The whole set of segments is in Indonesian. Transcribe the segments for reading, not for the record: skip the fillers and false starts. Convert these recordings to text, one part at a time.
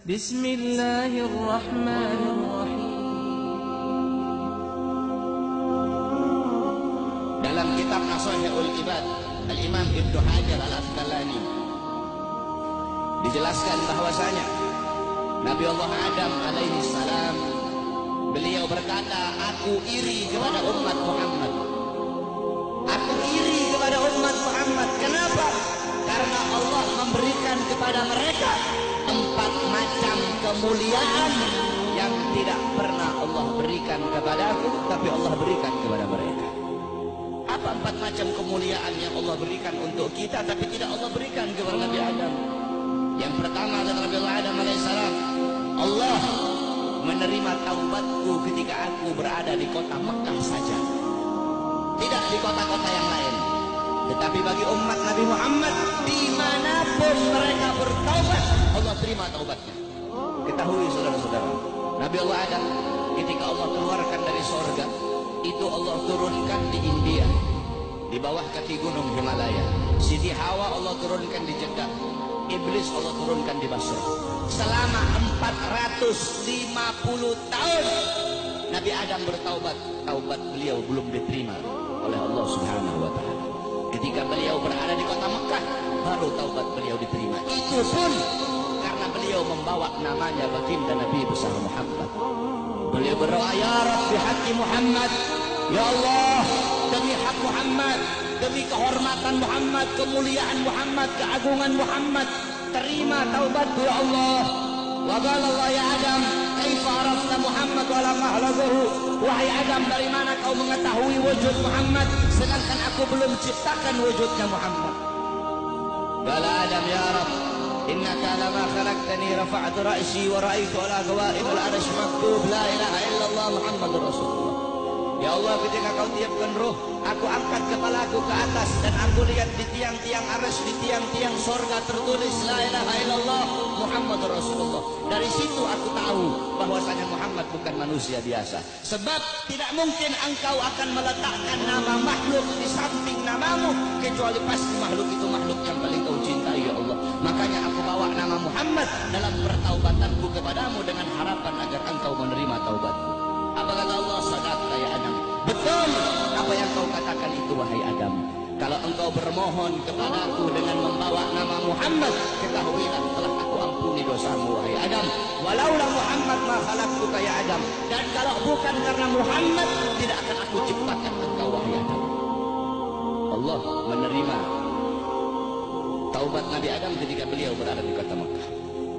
Bismillahirrahmanirrahim. Dalam kitab Nashihul Ibad, Al-Imam Ibnu Hajar Al-Asqalani dijelaskan bahwasanya Nabi Allah Adam alaihi salam, beliau berkata, aku iri kepada umat Muhammad. Aku iri kepada umat Muhammad. Kenapa? Karena Allah memberikan kepada mereka 4 macam kemuliaan yang tidak pernah Allah berikan kepadaku, tapi Allah berikan kepada mereka. Apa 4 macam kemuliaan yang Allah berikan untuk kita, tapi tidak Allah berikan kepada Nabi Adam? Yang pertama adalah Nabi Adam alaihissalam, Allah menerima taubatku ketika aku berada di kota Mekah saja, tidak di kota-kota yang lain. Tetapi bagi umat Nabi Muhammad, dimanapun mereka bertaubat, Allah terima taubatnya. Ketahui saudara-saudara, Nabi Allah Adam ketika Allah keluarkan dari sorga, itu Allah turunkan di India, di bawah kaki gunung Himalaya. Siti Hawa Allah turunkan di Jeddah, Iblis Allah turunkan di Basra. Selama 450 tahun Nabi Adam bertaubat, taubat beliau belum diterima oleh Allah Subhanahu wa Ta'ala. Ketika beliau berada di kota Mekah, baru taubat beliau diterima. Itu pun karena beliau membawa namanya baginda Nabi besar Muhammad. Beliau berdoa, ya Rabbi haqqi Muhammad, ya Allah, demi hak Muhammad, demi kehormatan Muhammad, kemuliaan Muhammad, keagungan Muhammad, terima taubatku ya Allah. Wa qala Allah ya Adam, kaifa arafta Muhammad wa lam ahlaquhu? Wahai Adam, dari mana kau mengetahui wujud Muhammad sedangkan aku belum ciptakan wujudnya Muhammad? Qala Adam, ya Rabb, innaka lama khalaqtani rafa'tu ra'si wa ra'aytu ala qawaimil arsy maktub la ilaha illallah Muhammadur Rasulullah. Ya Allah, ketika kau tiupkan ruh, aku angkat kepalaku ke atas dan aku lihat di tiang-tiang arsy, di tiang-tiang sorga tertulis la ilaha illallah Muhammadur Rasulullah. Dari situ aku tahu bahwasanya Muhammad bukan manusia biasa. Sebab tidak mungkin engkau akan meletakkan nama makhluk di samping namamu, kecuali pasti makhluk itu makhluk yang paling kau cintai ya Allah. Makanya aku bawa nama Muhammad dalam pertaubatanku kepadamu dengan harapan agar engkau menerima taubatku. Apa kata Allah? Sadaqta ya Adam. Betul apa yang kau katakan itu wahai Adam. Kalau engkau bermohon kepadaku dengan membawa nama Muhammad, ketahuilah telah aku ampuni dosamu wahai Adam. Walaula Muhammad ma khalaqtuka ya Adam. Dan kalau bukan karena Muhammad, tidak akan aku ciptakan engkau wahai Adam. Allah menerima taubat Nabi Adam ketika beliau berada di kota Mekah.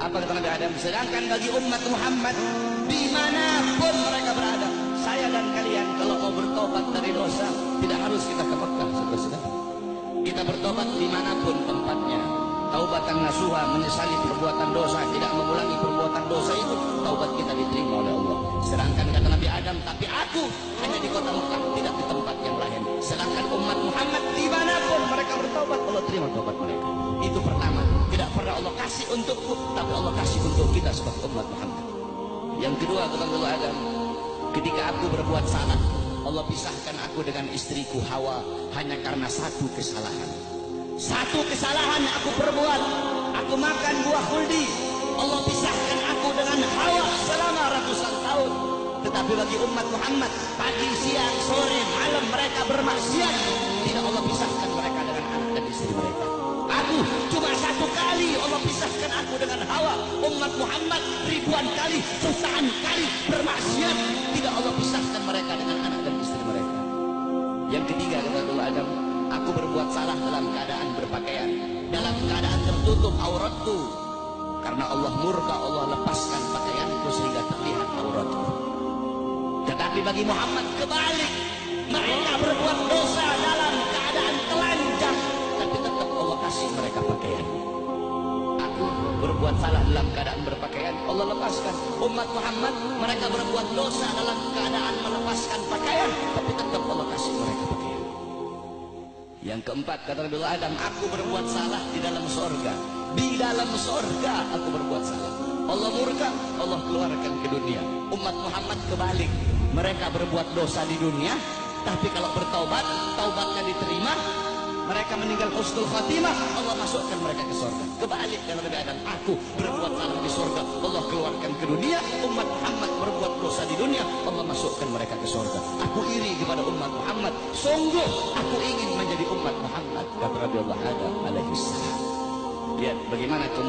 Apa kata Nabi Adam? Sedangkan bagi umat Muhammad, dimanapun mereka berada, saya dan kalian kalau mau bertobat dari dosa, tidak harus kita ke Mekah, saudara-saudara. Kita bertobat dimanapun tempatnya. Taubatan nasuha, menyesali perbuatan dosa, tidak mengulangi perbuatan dosa, itu taubat kita diterima oleh Allah. Sedangkan kata Nabi Adam, tapi aku hanya di kota Mekah, tidak di tempat yang lain. Sedangkan umat Muhammad dimanapun mereka bertobat, Allah terima taubat mereka. Itu pertama, tidak pernah Allah kasih untukku, tapi Allah kasih untuk kita sebagai umat Muhammad. Yang kedua kata Allah Adam, ketika aku berbuat salah, Allah pisahkan aku dengan istriku Hawa hanya karena satu kesalahan. Satu kesalahan yang aku perbuat, aku makan buah khuldi, Allah pisahkan aku dengan Hawa selama ratusan tahun. Tetapi bagi umat Muhammad, pagi, siang, sore, malam mereka bermaksiat, tidak Allah pisahkan mereka dengan anak dan istri mereka. Aku cuma satu kali Allah pisahkan aku dengan Hawa. Umat Muhammad ribuan kali, jutaan kali bermaksiat, tidak Allah pisahkan mereka dengan anak dan istri mereka. Yang ketiga kata Allah Adam, aku berbuat salah dalam keadaan berpakaian, dalam keadaan tertutup auratku. Karena Allah murka, Allah lepaskan pakaianku sehingga terlihat auratku. Tetapi bagi Muhammad kebalik, mereka berbuat dosa dalam keadaan telanjang, tapi tetap Allah kasih mereka pakaian. Aku berbuat salah dalam keadaan berpakaian, Allah lepaskan. Umat Muhammad mereka berbuat dosa dalam keadaan melepaskan pakaian, tapi tetap Allah kasih mereka pakaian. Yang keempat kata Nabi Adam, aku berbuat salah di dalam sorga. Di dalam sorga aku berbuat salah, Allah murka, Allah keluarkan ke dunia. Umat Muhammad kebalik, mereka berbuat dosa di dunia, tapi kalau bertaubat, taubatnya diterima, mereka meninggal husnul khatimah, Allah masukkan mereka ke surga. Kebalik dengan Nabi Adam, aku berbuat salah di surga, Allah keluarkan ke dunia. Umat Muhammad berbuat dosa di dunia, Allah masukkan mereka ke surga. Aku iri kepada umat Muhammad, sungguh aku ingin menjadi umat Muhammad, kata Nabi Allah Adam alaihi salam. Lihat bagaimana kemuliaan